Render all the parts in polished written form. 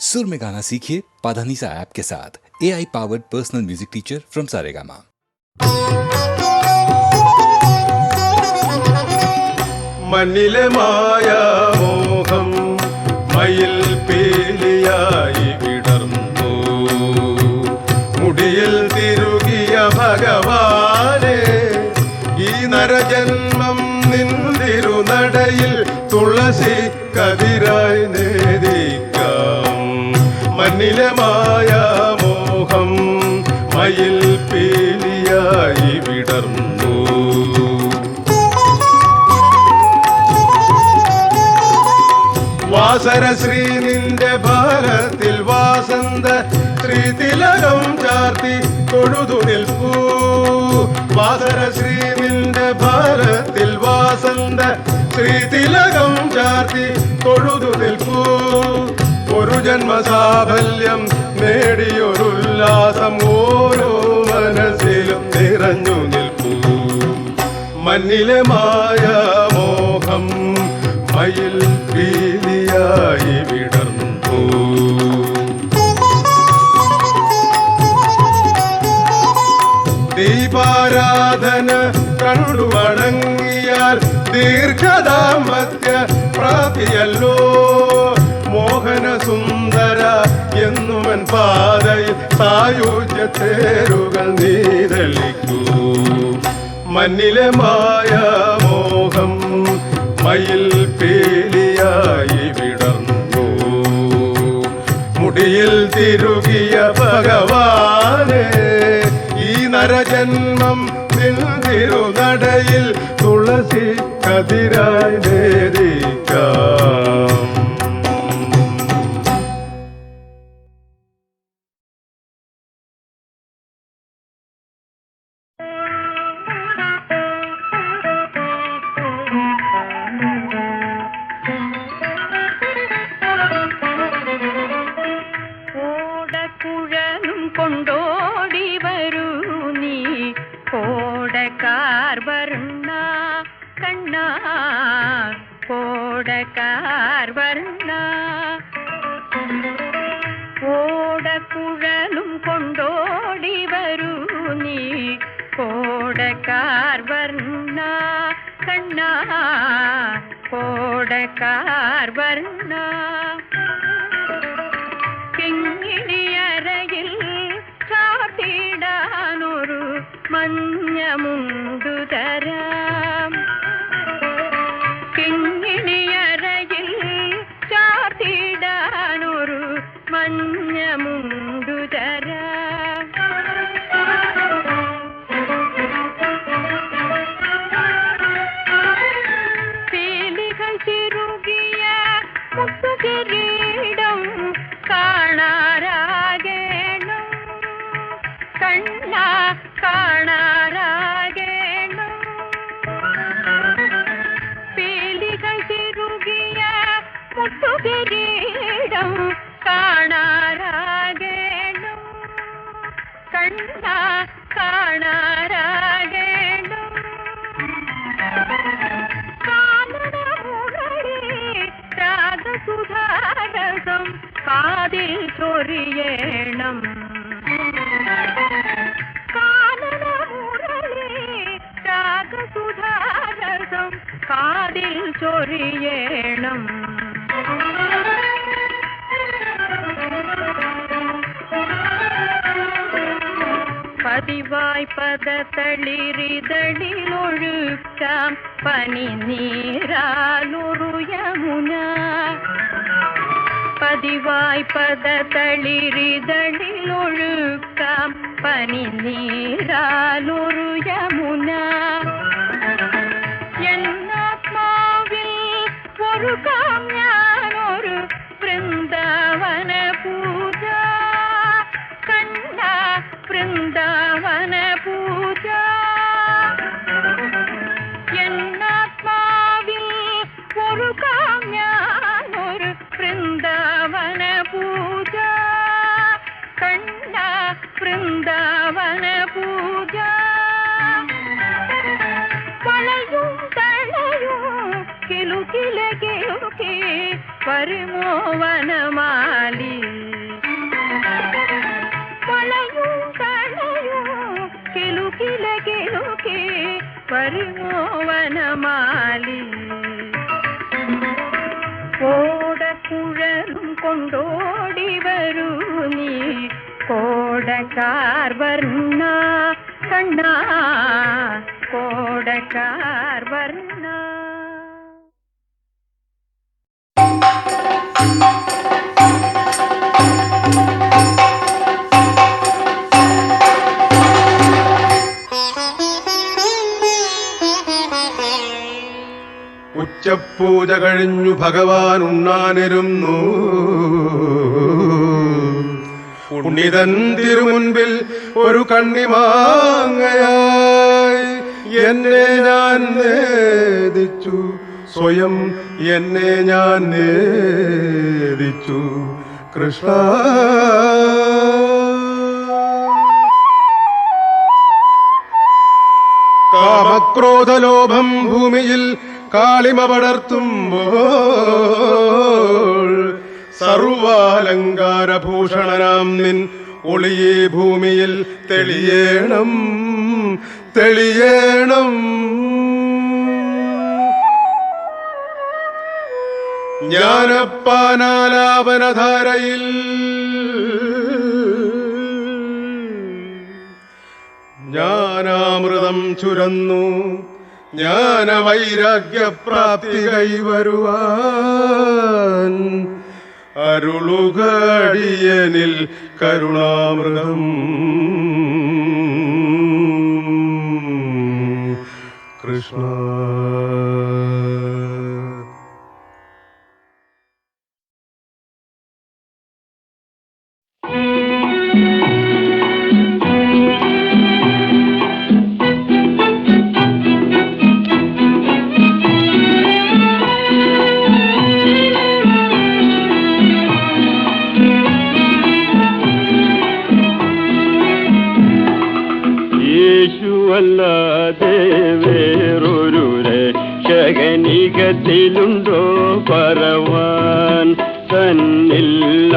सुर में गाना सीखिए पाधानीसा ऐप के साथ। AI powered personal music teacher from Saregama. മണ്ണിലെ മായാമോഹം മയിൽ പീലിയായി വിടർന്നു. മുടിയിൽ തിരുകിയ ഭഗവാനെ, ഈ നരജന്മം നിന്തിരുനടയിൽ തുളസി കതിരായി നേദിക്കാം. മണ്ണിലെ മായാമോഹം മയിൽ പീലിയായി വിടർന്നു. വാസരശ്രീ നിന്റെ ഭാരത്തിൽ വാസന്ത ശ്രീതിലകം ചാർത്തി തൊഴുതു നിൽപ്പൂ. വാസരശ്രീ നിന്റെ ഭാരത്തിൽ വാസന്ത ശ്രീതിലകം ചാർത്തി തൊഴുതു നിൽപ്പൂ. ഒരു ജന്മസാഫല്യം നേടിയൊരുല്ലാസം ഓരോ മനസ്സിലും നിറഞ്ഞു നിൽപ്പൂ. മണ്ണിലെ മായാമോഹം മയിൽ പീലിയായി വിടർന്നു. ദീപാരാധന കണ്ടു വണങ്ങിയാൽ ദീർഘദാമ്പത്യ പ്രാപ്തിയല്ലോ. മോഹന സുന്ദര എന്നുമൻ പാതയിൽ സായുജ്യത്തേരുകൾ നീതളിക്കൂ. മണ്ണിലെ മായാമോഹം മയിൽ പീലിയായി വിടർന്നു. മുടിയിൽ തിരുകിയ ഭഗവാനെ, ഈ നരജന്മം നിന്തിരുനടയിൽ തുളസി കതിരായി നേദിക്കാം. ഓടക്കുഴലും കൊണ്ടോടി വരൂ നീ കോടക്കാർ വർണ്ണ കണ്ണാ, കോടക്കാർ വർണ്ണ. കിങ്ങിണിയറയിൽ ചാത്തിടാനൊരു മഞ്ഞമുണ്ടു തരാം. കിങ്ങിണിയറയിൽ ചാത്തിടാനൊരു മഞ്ഞമുണ്ടു തരാം. പീലികൾ തിരുകിയ മുത്തുകിരീടം കാണാറാകേണം കണ്ണാ, കാണാറാകേണം. പീലികൾ തിരുകിയ മുത്തുകിരീടം കാണാറാകേണം കണ്ണാ, കാണാറാകേണം. കാനനമുരളി രാഗസുധാരസം കാതിൽ ചൊരിയേണം. കാനനമുരളി രാഗസുധാരസം കാതിൽ ചൊരിയേണം. പതിവായി പദതളിരിതളിലൊഴുക്കാം പനി നീരാലൊരു യമുന. പതിവായി പദതളിരിതളിലൊഴുക്കാം പനി നീരാലൊരു യമുന. എന്നാത്മാവിൽ ഒരുക്കാം ഞാനൊരു വൃന്ദാവന പൂജ കണ്ണാ, വൃന്ദാവന പൂജ. എന്നാത്മാവിൽ ഒരുക്കാം ഞാനൊരു വൃന്ദാവന പൂജ കണ്ണാ, വൃന്ദാവന പൂജ. വളയും തളയും കിലുകില കിലുക്കി വരുമോ വനമാലി. വരുമോ വനമാലി കോടക്കുഴലും കൊണ്ടോടി വരൂ നീ കോടക്കാർ വർണ്ണ കണ്ണ കോടക്കാർ വർണ്ണ. ഉച്ചപ്പൂജ കഴിഞ്ഞു ഭഗവാൻ ഉണ്ണാനിരുന്നു. ഉണ്ണിതൻ തിരുമുൻപിൽ ഒരു കണ്ണിമാങ്ങയായി എന്നെ ഞാൻ നേദിച്ചു, സ്വയം എന്നെ ഞാൻ നേദിച്ചു കൃഷ്ണ. കാമക്രോധലോഭം ഭൂമിയിൽ കാളിമ പടർത്തുമ്പോൾ സർവാലങ്കാരഭൂഷണനാം നിൻ ഒളിയെ ഭൂമിയിൽ തെളിയേണം തെളിയേണം. ജ്ഞാനപ്പാനാലാപനധാരയിൽ ജ്ഞാനാമൃതം ചുരന്നു ജ്ഞാനവൈരാഗ്യപ്രാപ്തി കൈവരുവാൻ അരുളുകടിയനിൽ കരുണാമൃതം കൃഷ്ണ. യേശുവല്ലാതെ വേറൊരു രക്ഷകനികത്തിലുണ്ടോ പറവാൻ? തന്നിൽ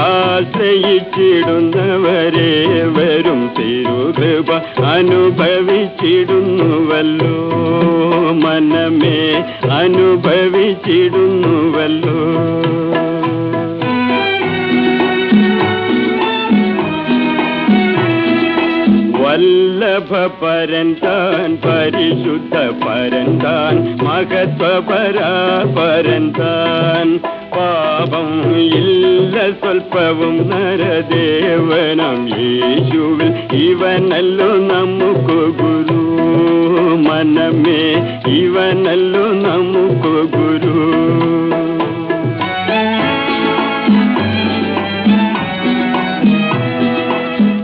ആശ്രയിച്ചിടുന്നവരെ വരും തിരുകൃപ അനുഭവിച്ചിടുന്നുവല്ലോ മനമേ, അനുഭവിച്ചിടുന്നുവല്ലോ. വല്ലഭ പരൻ താൻ, പരിശുദ്ധ പരൻ താൻ, മഹത്വപരാപരൻ താൻ. പാപം ഇല്ല സ്വൽപ്പവും നരദേവനം യേശുവിൽ ഇവനല്ലോ നമുക്ക് ഗുരു മനമേ, ഇവനല്ലോ നമുക്ക് ഗുരു.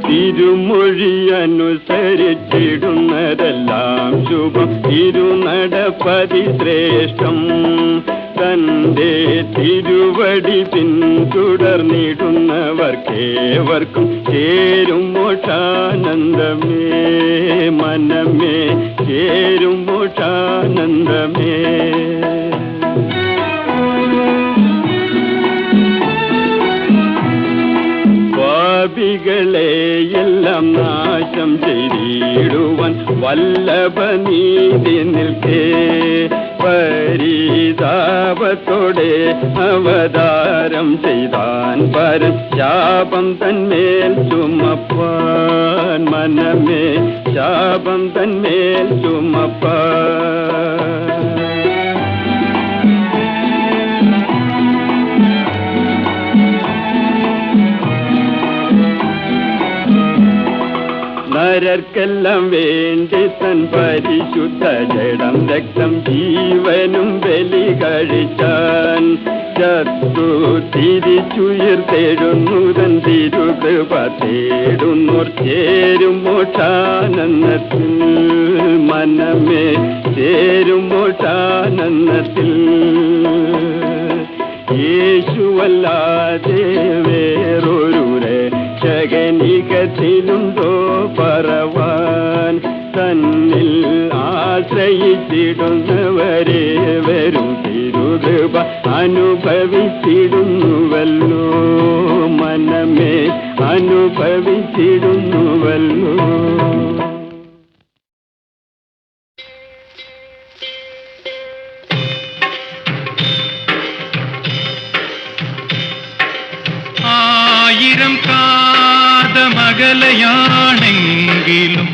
തിരുമൊഴി അനുസരിച്ചിടുന്നതെല്ലാം ശുഭം, തിരുനടപ്പതി ശ്രേഷ്ഠം. തന്റെ തിരുവടി പിന്തുടർന്നിടുന്നവർക്കേവർക്കും ചേരും മോക്ഷാനന്ദമേ മനമേ, ചേരും മോക്ഷാനന്ദമേ. പാപികളെയെല്ലാം നാശം ചെയ്തിടുവാൻ വല്ലഭ നീതി നിൽക്കേ. പരിതാപത്തോടെ അവതാരം ചെയ്താൻ പരൻ, ശാപം തന്മേൽ ചുമപ്പാൻ മനമേ, ശാപം തന്മേൽ ചുമപ്പാൻ. നരർക്കെല്ലാം വേണ്ടി തൻ പരിശുദ്ധ ജഡം രക്തം ജീവനും ബലി കഴിച്ചാൻ. ചത്തു തിരിച്ചുയർത്തെഴുന്നു തൻ തിരുകൃപ തേടുന്നോർ ചേരും മോക്ഷാനന്ദത്തിൽ മനമേ, ചേരും മോക്ഷാനന്ദത്തിൽ. യേശുവല്ലാതെ വേറൊരു രക്ഷകനികത്തിലുണ്ടോ പറവാൻ? തന്നിൽ ആശ്രയിച്ചിടുന്നവരെ വരും തിരുകൃപ അനുഭവിച്ചിടുന്നുവല്ലോ മനമേ, അനുഭവിച്ചിടുന്നുവല്ലോ. ആയിരം കാതമകലയാണെങ്കിലും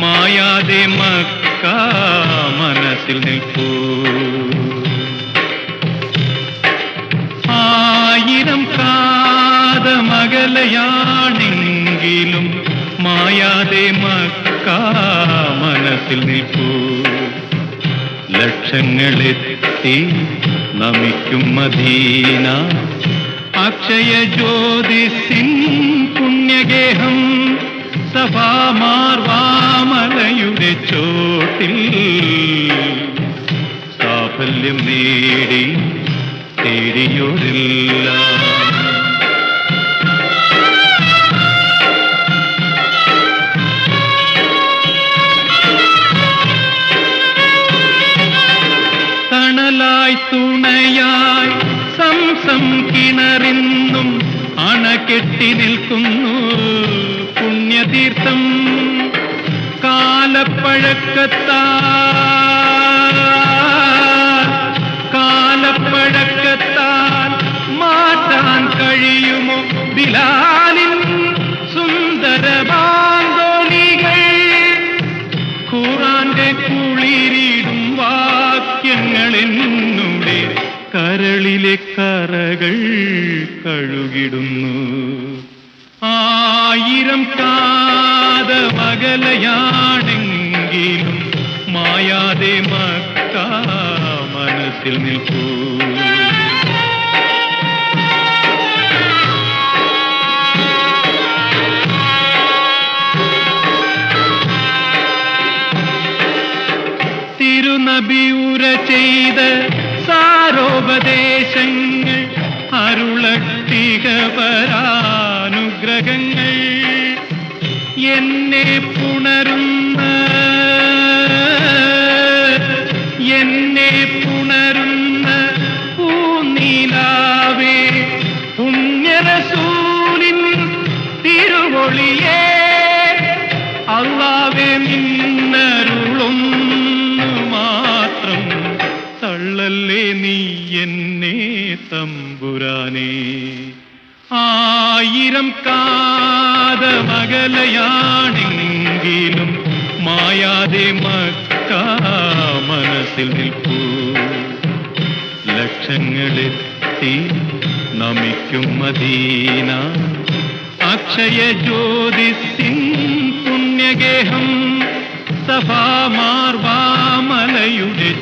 മായാതെ മക്ക മനസ്സിൽ നിൽപ്പൂ. ആയിരം കാതമകലയാണെങ്കിലും മായാതെ മക്ക മനസ്സിൽ നിൽപ്പൂ. ലക്ഷങ്ങളെത്തി നമിക്കും മദീന അക്ഷയ ജ്യോതിസിൻ പുണ്യഗേഹം സഭാമാർവാമലയുടെ ചോട്ടിൽ സാഫല്യം നേടി തേടിയോരില്ല. തണലായി തുണയായി സംസം കിണറിന്നും അണകെട്ടി നിൽക്കുന്നു പുണ്യതീർത്ഥം. കാലപ്പഴക്കത്താൽ മാറ്റാൻ കഴിയുമോ ബിലാലിൻ സുന്ദര ബാന്തോലികൾ? ഖുർആന്റെ കുളിരിടും വാക്യങ്ങൾ എന്നുടെ കരളിലെ കറകൾ കഴുകിടുന്നു. ആയിരം കാതമകലയാണെങ്കിലും മായാതെ മക്ക മനസ്സിൽ നിൽപ്പൂ. തിരുനബി ഉര ചെയ്ത സാരോപദേശങ്ങൾ അരുളട്ടികപരാനുഗ്രഹങ്ങൾ എന്നെ പുണരുന്ന പൂനീലാവേ പുണ്യറസൂലിൻ തിരുവൊളിയേ അല്ലാഹുവേ നിന്നരുളൊന്നു മാത്രം തള്ളല്ലേ നീ എന്നെ തമ്പുരാനേ. ആയിരം കാതമകലയാണെങ്കിലും മായാതെ മക്ക മനസ്സിൽ നിൽപ്പൂ. ലക്ഷങ്ങളെത്തി നമിക്കും മദീന അക്ഷയ ജ്യോതിസിൻ പുണ്യഗേഹം സഭാമാർവാമലയുടെ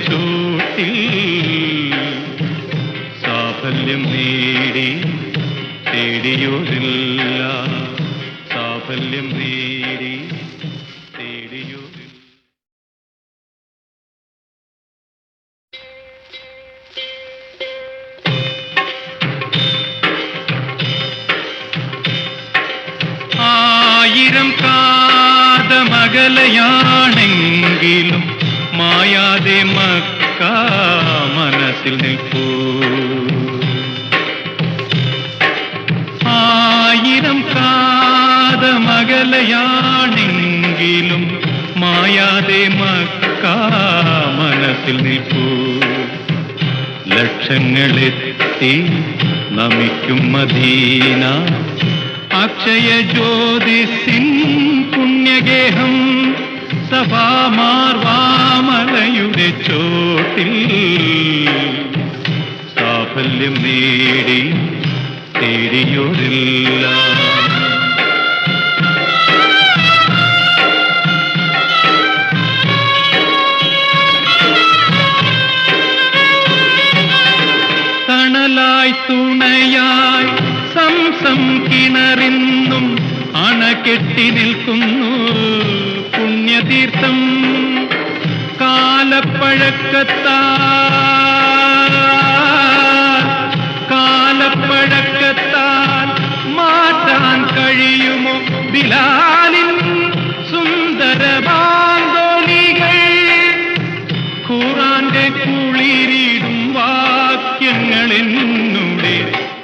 ചോട്ടിൽ സാഫല്യം നേടി തേടിയോരില്ല. സാഫല്യം നേടി തേടിയോരില്ല. ആയിരം കാതമകലയാണെങ്കിലും മായാതെ മക്ക മനസ്സിൽ നിൽപ്പൂ. ആയിരം കാതമകലയാണെങ്കിലും മായാതെ മക്ക മനസ്സിൽ നിൽപ്പൂ. ലക്ഷങ്ങളെത്തി നമിക്കും മദീന അക്ഷയ ജ്യോതിസിൻ പുണ്യഗേഹം സഭാമാർവാമലയുടെ ചോട്ടിൽ സാഫല്യം നേടി തേടിയോരില്ല. തണലായി തുണയായി സംസം കിണറിന്നും അണകെട്ടി നിൽക്കുന്നു പുണ്യതീർത്ഥം. കാലപ്പഴക്കത്താൽ മാറ്റാൻ കഴിയുമോ ബിലാലിൻ സുന്ദര ബാന്തോലികൾ? ഖുർആന്റെ കുളിരിടും വാക്യങ്ങൾ എന്നുടെ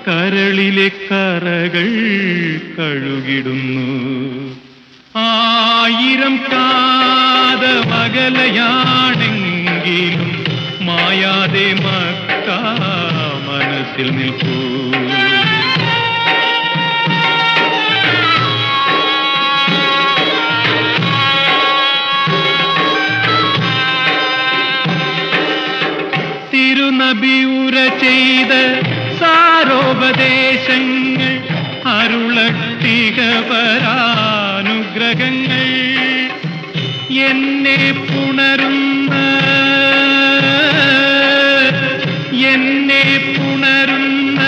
കരളിലെ കറകൾ കഴുകിടുന്നു. ആയിരം കാതമകലയാണെങ്കിലും മായാതെ മക്ക മനസ്സിൽ നിൽപ്പൂ. അരുളട്ടികപരാനുഗ്രഹങ്ങൾ എന്നെ പുണരുന്ന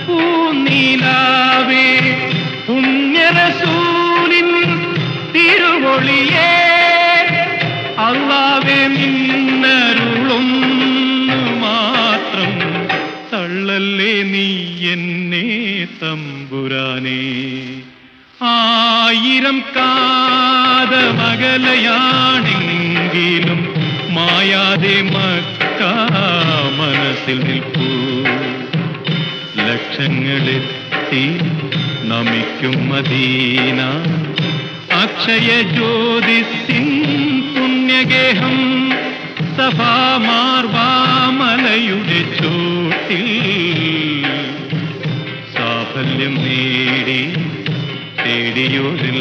പൂനീലാവേ പുണ്യറസൂലിൻ തിരുവൊളിയേ അല്ലാഹുവേ നിന്നരുളൊന്നു മാത്രം തള്ളല്ലേ നീ എന്നെ തമ്പുരാനേ. 1000 കാതമകലയാണെങ്കിലും മായാതെ മക്ക മനസ്സിൽ നിൽപ്പൂ. ലക്ഷങ്ങളെത്തി നമിക്കും മദീന അക്ഷയ ജ്യോതിസിൻ പുണ്യഗേഹം സഭാമാർവാമലയുടെ ചോട്ടിൽ സാഫല്യം നേടി തേടിയോരിൽ